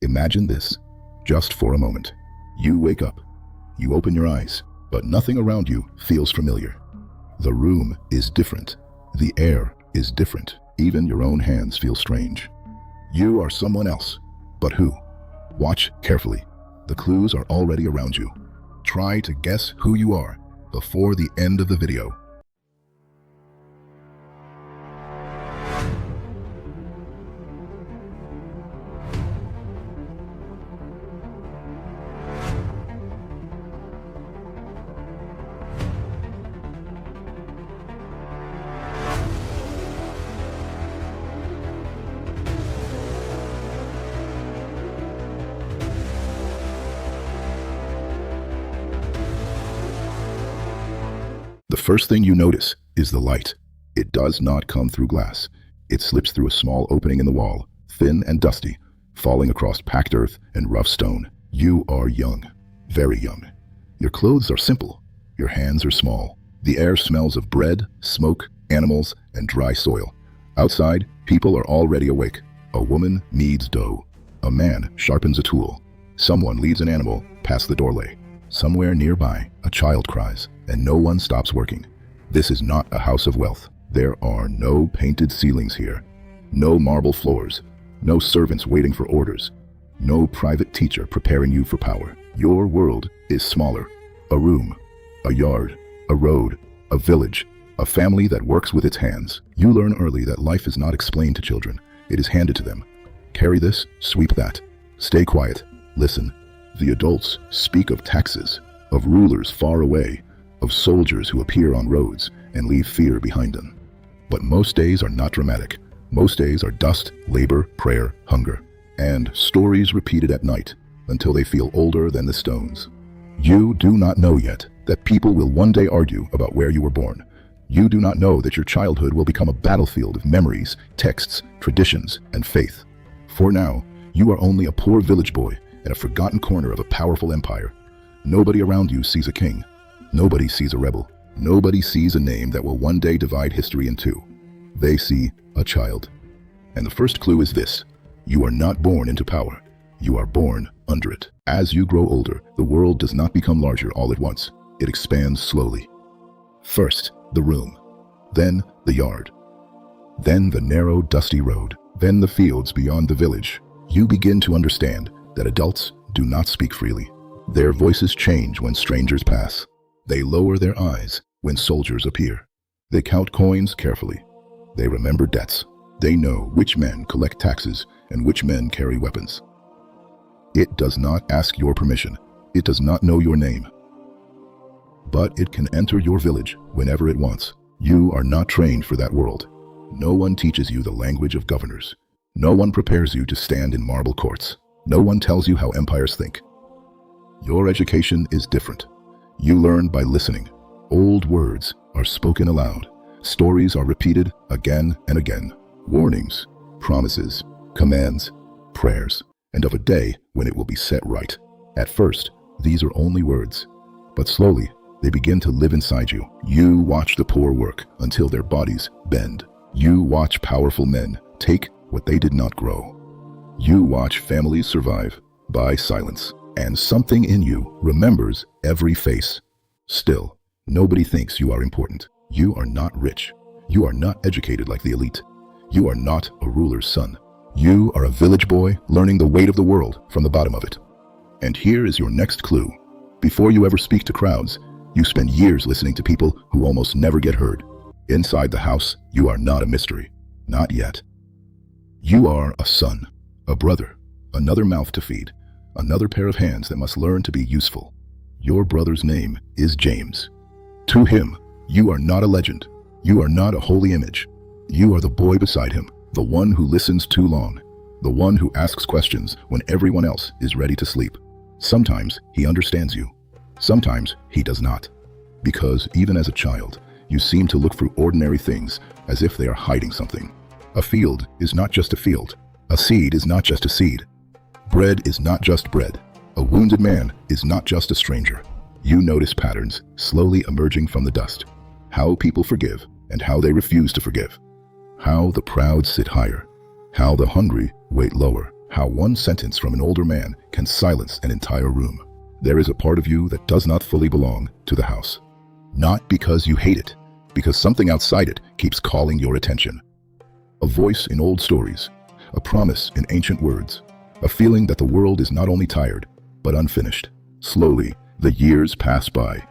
Imagine this, just for a moment. You wake up, you open your eyes, but nothing around you feels familiar. The room is different. The air is different. Even your own hands feel strange. You are someone else, but who? Watch carefully. The clues are already around you. Try to guess who you are before the end of the video. The first thing you notice is the light. It does not come through glass. It slips through a small opening in the wall, thin and dusty, falling across packed earth and rough stone. You are young, very young. Your clothes are simple. Your hands are small. The air smells of bread, smoke, animals, and dry soil. Outside, people are already awake. A woman kneads dough. A man sharpens a tool. Someone leads an animal past the doorway. Somewhere nearby, a child cries, and no one stops working. This is not a house of wealth. There are no painted ceilings here, no marble floors, no servants waiting for orders, no private teacher preparing you for power. Your world is smaller. A room, a yard, a road, a village, a family that works with its hands. You learn early that life is not explained to children. It is handed to them. Carry this, sweep that. Stay quiet, listen. The adults speak of taxes, of rulers far away, of soldiers who appear on roads and leave fear behind them. But most days are not dramatic. Most days are dust, labor, prayer, hunger, and stories repeated at night until they feel older than the stones. You do not know yet that people will one day argue about where you were born. You do not know that your childhood will become a battlefield of memories, texts, traditions, and faith. For now, you are only a poor village boy in a forgotten corner of a powerful empire. Nobody around you sees a king. Nobody sees a rebel. Nobody sees a name that will one day divide history in two. They see a child. And the first clue is this: you are not born into power. You are born under it. As you grow older, the world does not become larger all at once. It expands slowly. First, the room. Then the yard. Then the narrow, dusty road. Then the fields beyond the village. You begin to understand that adults do not speak freely. Their voices change when strangers pass. They lower their eyes when soldiers appear. They count coins carefully. They remember debts. They know which men collect taxes and which men carry weapons. It does not ask your permission. It does not know your name. But it can enter your village whenever it wants. You are not trained for that world. No one teaches you the language of governors. No one prepares you to stand in marble courts. No one tells you how empires think. Your education is different. You learn by listening. Old words are spoken aloud. Stories are repeated again and again. Warnings, promises, commands, prayers, and of a day when it will be set right. At first, these are only words, but slowly they begin to live inside you. You watch the poor work until their bodies bend. You watch powerful men take what they did not grow. You watch families survive by silence, and something in you remembers every face. Still, nobody thinks you are important. You are not rich. You are not educated like the elite. You are not a ruler's son. You are a village boy learning the weight of the world from the bottom of it. And here is your next clue. Before you ever speak to crowds, you spend years listening to people who almost never get heard. Inside the house, you are not a mystery. Not yet. You are a son, a brother, another mouth to feed, another pair of hands that must learn to be useful. Your brother's name is James. To him, you are not a legend. You are not a holy image. You are the boy beside him, the one who listens too long, the one who asks questions when everyone else is ready to sleep. Sometimes he understands you. Sometimes he does not. Because even as a child, you seem to look through ordinary things as if they are hiding something. A field is not just a field. A seed is not just a seed. Bread is not just bread. A wounded man is not just a stranger. You notice patterns slowly emerging from the dust. How people forgive and how they refuse to forgive. How the proud sit higher. How the hungry wait lower. how one sentence from an older man can silence an entire room. There is a part of you that does not fully belong to the house. Not because you hate it, because something outside it keeps calling your attention. A voice in old stories, a promise in ancient words, a feeling that the world is not only tired, but unfinished. Slowly, the years pass by.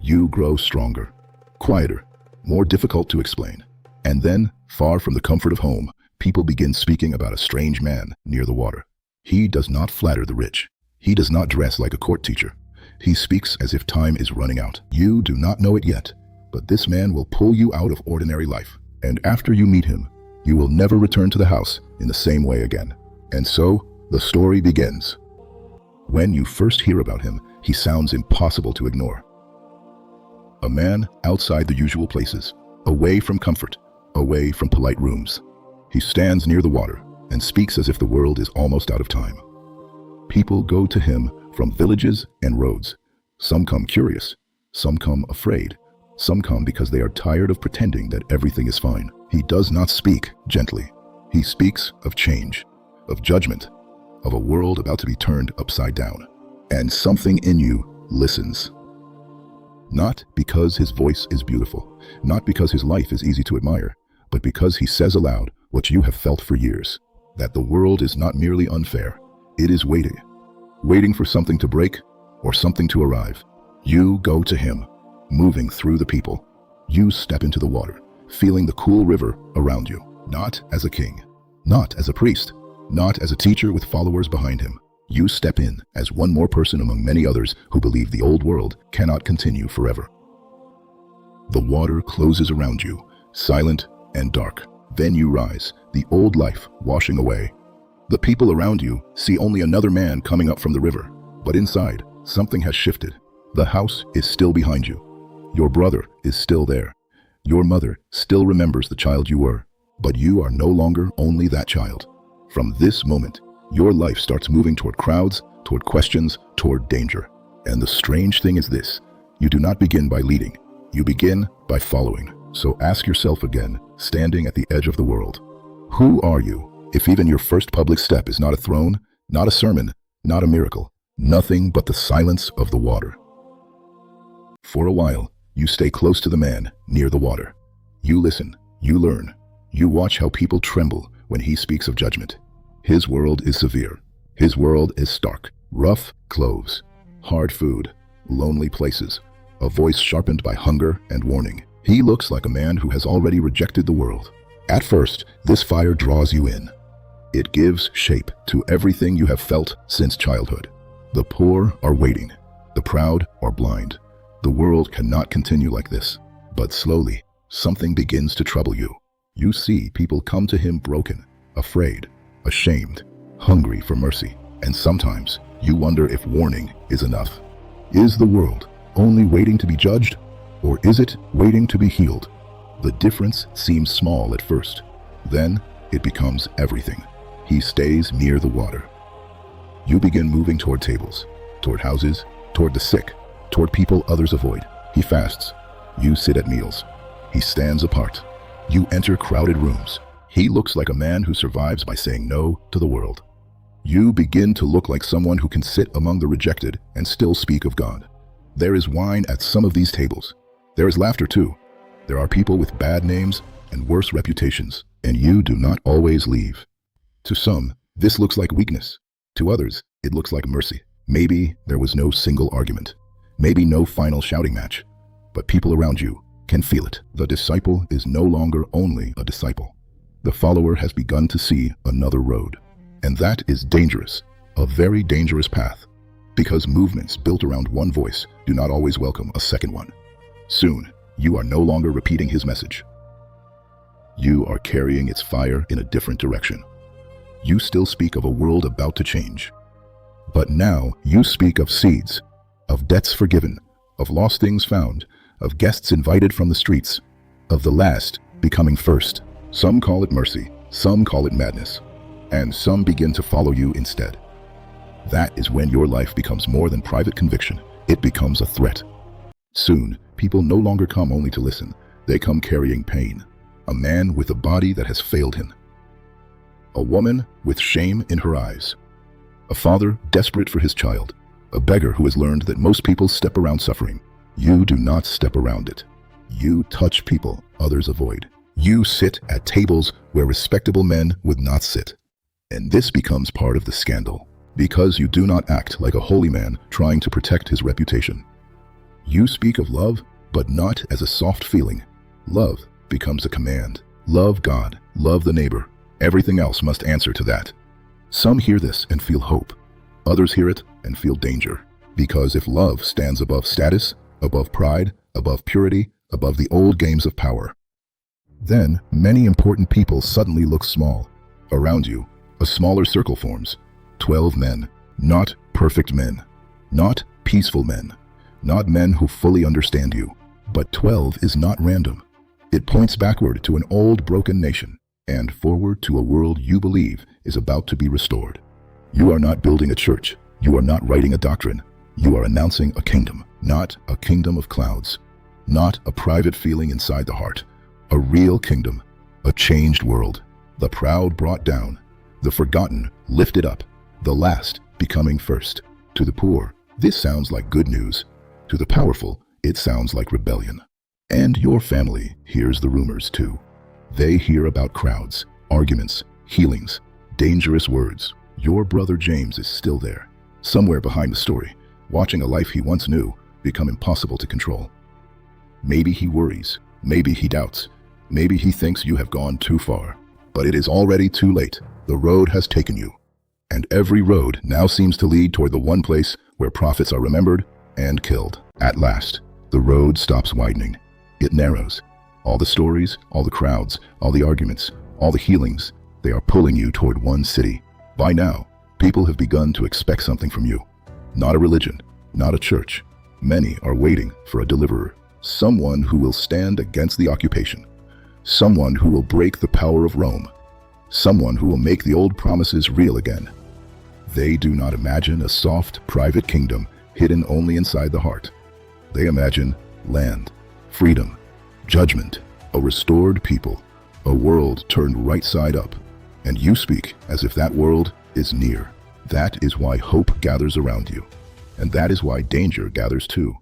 You grow stronger, quieter, more difficult to explain. And then, far from the comfort of home, people begin speaking about a strange man near the water. He does not flatter the rich. He does not dress like a court teacher. He speaks as if time is running out. You do not know it yet, but this man will pull you out of ordinary life. And after you meet him, you will never return to the house in the same way again. And so, the story begins. When you first hear about him, he sounds impossible to ignore. A man outside the usual places, away from comfort, away from polite rooms. He stands near the water and speaks as if the world is almost out of time. People go to him from villages and roads. Some come curious, some come afraid, some come because they are tired of pretending that everything is fine. He does not speak gently. He speaks of change, of judgment, of a world about to be turned upside down. And something in you listens. Not because his voice is beautiful, not because his life is easy to admire, but because he says aloud what you have felt for years, that the world is not merely unfair, it is waiting for something to break or something to arrive. You go to him, moving through the people. You step into the water, feeling the cool river around you, not as a king, not as a priest, not as a teacher with followers behind him. You step in as one more person among many others who believe the old world cannot continue forever. The water closes around you, silent and dark. Then you rise, the old life washing away. The people around you see only another man coming up from the river, but inside, something has shifted. The house is still behind you. Your brother is still there. Your mother still remembers the child you were, but you are no longer only that child. From this moment, your life starts moving toward crowds, toward questions, toward danger. And the strange thing is this: you do not begin by leading, you begin by following. So ask yourself again, standing at the edge of the world, who are you, if even your first public step is not a throne, not a sermon, not a miracle, nothing but the silence of the water? For a while, you stay close to the man near the water. You listen, you learn, you watch how people tremble when he speaks of judgment. His world is severe. His world is stark. Rough clothes, hard food, lonely places, a voice sharpened by hunger and warning. He looks like a man who has already rejected the world. At first, this fire draws you in. It gives shape to everything you have felt since childhood. The poor are waiting. The proud are blind. The world cannot continue like this. But slowly, something begins to trouble you. You see people come to him broken, afraid, ashamed, hungry for mercy. And sometimes, you wonder if warning is enough. Is the world only waiting to be judged, or is it waiting to be healed? The difference seems small at first. Then, it becomes everything. He stays near the water. You begin moving toward tables, toward houses, toward the sick, toward people others avoid. He fasts. You sit at meals. He stands apart. You enter crowded rooms. He looks like a man who survives by saying no to the world. You begin to look like someone who can sit among the rejected and still speak of God. There is wine at some of these tables. There is laughter too. There are people with bad names and worse reputations, and you do not always leave. To some, this looks like weakness. To others, it looks like mercy. Maybe there was no single argument. Maybe no final shouting match. But people around you can feel it. The disciple is no longer only a disciple. The follower has begun to see another road. And that is dangerous, a very dangerous path, because movements built around one voice do not always welcome a second one. Soon, you are no longer repeating his message. You are carrying its fire in a different direction. You still speak of a world about to change. But now you speak of seeds, of debts forgiven, of lost things found, of guests invited from the streets, of the last becoming first. Some call it mercy, some call it madness, and some begin to follow you instead. That is when your life becomes more than private conviction. It becomes a threat. Soon, people no longer come only to listen. They come carrying pain. A man with a body that has failed him. a woman with shame in her eyes, a father desperate for his child, a beggar who has learned that most people step around suffering. You do not step around it. You touch people others avoid. You sit at tables where respectable men would not sit. And this becomes part of the scandal, because you do not act like a holy man trying to protect his reputation. You speak of love, but not as a soft feeling. Love becomes a command. Love God, love the neighbor. Everything else must answer to that. Some hear this and feel hope. Others hear it and feel danger. Because if love stands above status, above pride, above purity, above the old games of power, then many important people suddenly look small. Around you, a smaller circle forms. 12 men, not perfect men, not peaceful men, not men who fully understand you. But 12 is not random. It points backward to an old broken nation and forward to a world you believe is about to be restored. You are not building a church. You are not writing a doctrine. You are announcing a kingdom, not a kingdom of clouds, not a private feeling inside the heart. A real kingdom, a changed world, the proud brought down, the forgotten lifted up, the last becoming first. To the poor, this sounds like good news. To the powerful, it sounds like rebellion. And your family hears the rumors too. They hear about crowds, arguments, healings, dangerous words. Your brother James is still there, somewhere behind the story, watching a life he once knew become impossible to control. Maybe he worries, maybe he doubts, maybe he thinks you have gone too far. But it is already too late. The road has taken you. And every road now seems to lead toward the one place where prophets are remembered and killed. At last, the road stops widening. It narrows. All the stories, all the crowds, all the arguments, all the healings, they are pulling you toward one city. By now, people have begun to expect something from you. Not a religion, not a church. Many are waiting for a deliverer, someone who will stand against the occupation, someone who will break the power of Rome, someone who will make the old promises real again. They do not imagine a soft, private kingdom hidden only inside the heart. They imagine land, freedom, judgment, a restored people, a world turned right side up. And you speak as if that world is near. That is why hope gathers around you. And that is why danger gathers too.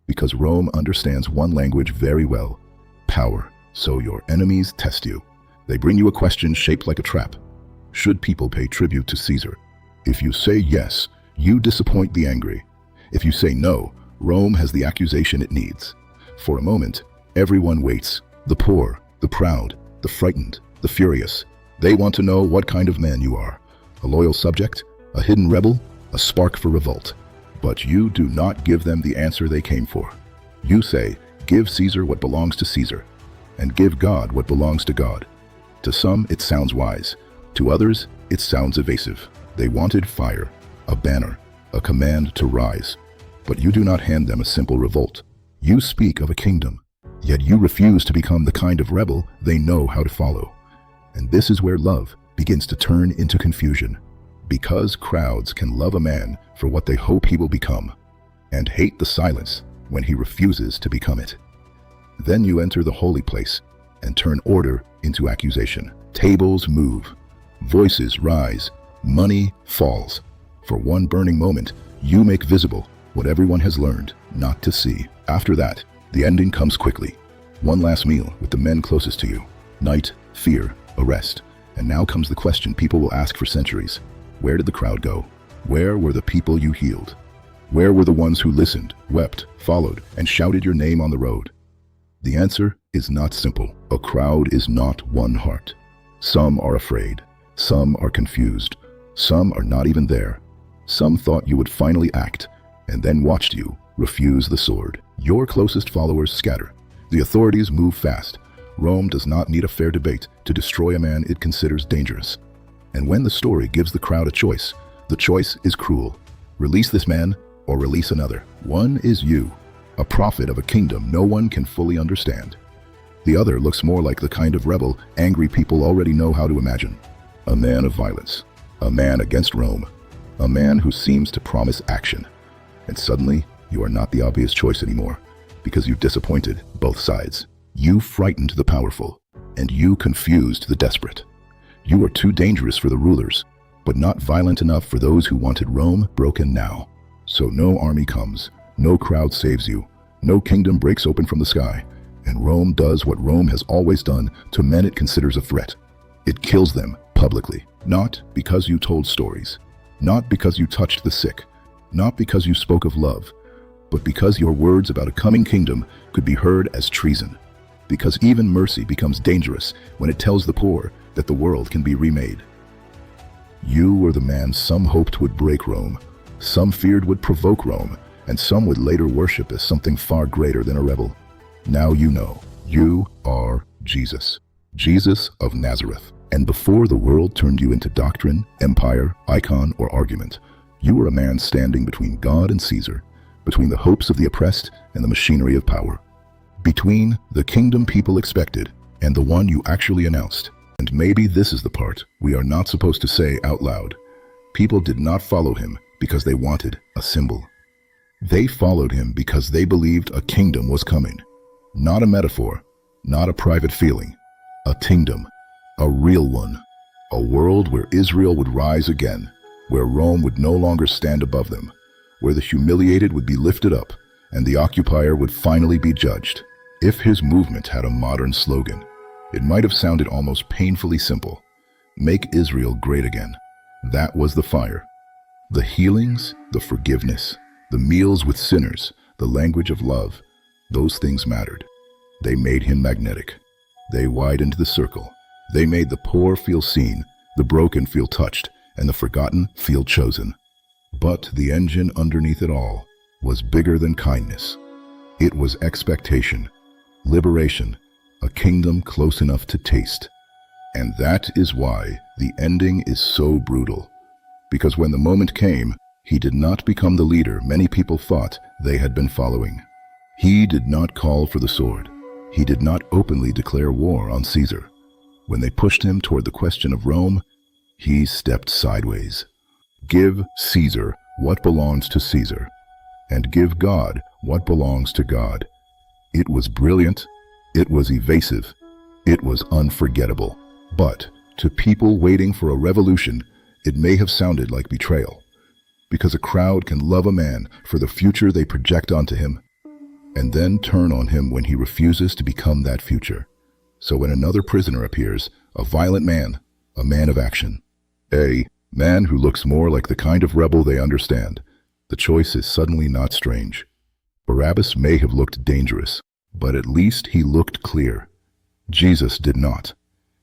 Because Rome understands one language very well: power. So your enemies test you. They bring you a question shaped like a trap. Should people pay tribute to Caesar? If you say yes, you disappoint the angry. If you say no, Rome has the accusation it needs. For a moment, everyone waits. The poor, the proud, the frightened, the furious. They want to know what kind of man you are. A loyal subject, a hidden rebel, a spark for revolt. But you do not give them the answer they came for. You say, give Caesar what belongs to Caesar, and give God what belongs to God. To some, it sounds wise. To others, it sounds evasive. They wanted fire, a banner, a command to rise. But you do not hand them a simple revolt. You speak of a kingdom, yet you refuse to become the kind of rebel they know how to follow. And this is where love begins to turn into confusion. Because crowds can love a man for what they hope he will become, and hate the silence when he refuses to become it. Then you enter the holy place and turn order into accusation. Tables move, voices rise, money falls. For one burning moment, you make visible what everyone has learned not to see. After that, the ending comes quickly. One last meal with the men closest to you. Night, fear, arrest. And now comes the question people will ask for centuries. Where did the crowd go? Where were the people you healed? Where were the ones who listened, wept, followed, and shouted your name on the road? The answer is not simple. A crowd is not one heart. Some are afraid. Some are confused. Some are not even there. Some thought you would finally act, and then watched you refuse the sword. Your closest followers scatter. The authorities move fast. Rome does not need a fair debate to destroy a man it considers dangerous. And when the story gives the crowd a choice, the choice is cruel. Release this man or release another. One is you, a prophet of a kingdom no one can fully understand. The other looks more like the kind of rebel angry people already know how to imagine. A man of violence, a man against Rome, a man who seems to promise action. And suddenly, you are not the obvious choice anymore, because you disappointed both sides. You frightened the powerful, and you confused the desperate. You are too dangerous for the rulers, but not violent enough for those who wanted Rome broken now. So no army comes, no crowd saves you, no kingdom breaks open from the sky, and Rome does what Rome has always done to men it considers a threat. It kills them publicly, not because you told stories, not because you touched the sick, not because you spoke of love, but because your words about a coming kingdom could be heard as treason. Because even mercy becomes dangerous when it tells the poor that the world can be remade. You were the man some hoped would break Rome, some feared would provoke Rome, and some would later worship as something far greater than a rebel. Now you know, you are Jesus. Jesus of Nazareth. And before the world turned you into doctrine, empire, icon, or argument, you were a man standing between God and Caesar, between the hopes of the oppressed and the machinery of power, between the kingdom people expected and the one you actually announced. And maybe this is the part we are not supposed to say out loud. People did not follow him because they wanted a symbol. They followed him because they believed a kingdom was coming. Not a metaphor, not a private feeling. A kingdom, a real one. A world where Israel would rise again, where Rome would no longer stand above them, where the humiliated would be lifted up and the occupier would finally be judged. If his movement had a modern slogan, it might have sounded almost painfully simple. Make Israel great again. That was the fire. The healings, the forgiveness, the meals with sinners, the language of love, those things mattered. They made him magnetic. They widened the circle. They made the poor feel seen, the broken feel touched, and the forgotten feel chosen. But the engine underneath it all was bigger than kindness. It was expectation, liberation, a kingdom close enough to taste. And that is why the ending is so brutal. Because when the moment came, he did not become the leader many people thought they had been following. He did not call for the sword. He did not openly declare war on Caesar. When they pushed him toward the question of Rome, he stepped sideways. Give Caesar what belongs to Caesar, and give God what belongs to God. It was brilliant, it was evasive, it was unforgettable. But to people waiting for a revolution, it may have sounded like betrayal, because a crowd can love a man for the future they project onto him, and then turn on him when he refuses to become that future. So when another prisoner appears, a violent man, a man of action, a man who looks more like the kind of rebel they understand, the choice is suddenly not strange. Barabbas may have looked dangerous, but at least he looked clear. Jesus did not.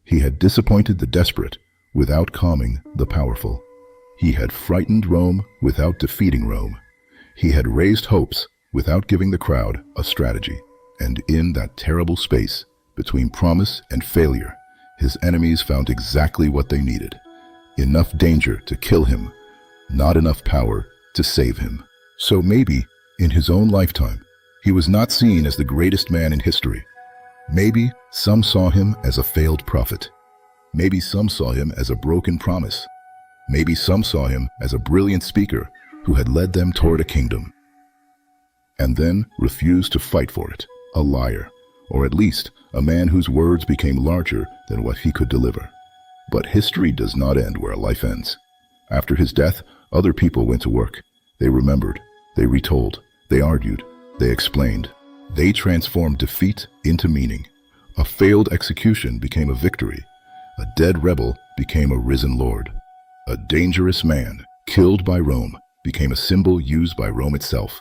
He had disappointed the desperate without calming the powerful. He had frightened Rome without defeating Rome. He had raised hopes without giving the crowd a strategy. And in that terrible space between promise and failure, his enemies found exactly what they needed. Enough danger to kill him, not enough power to save him. So maybe, in his own lifetime, he was not seen as the greatest man in history. Maybe some saw him as a failed prophet. Maybe some saw him as a broken promise. Maybe some saw him as a brilliant speaker who had led them toward a kingdom, and then refused to fight for it. A liar, or at least a man whose words became larger than what he could deliver. But history does not end where a life ends. After his death, other people went to work. They remembered, they retold, they argued, they explained. They transformed defeat into meaning. A failed execution became a victory. A dead rebel became a risen lord. A dangerous man, killed by Rome, became a symbol used by Rome itself.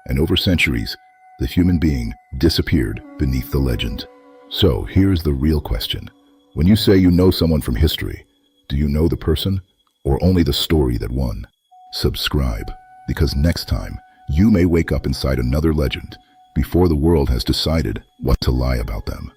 And over centuries, the human being disappeared beneath the legend. So here's the real question. When you say you know someone from history, do you know the person or only the story that won? Subscribe, because next time you may wake up inside another legend before the world has decided what to lie about them.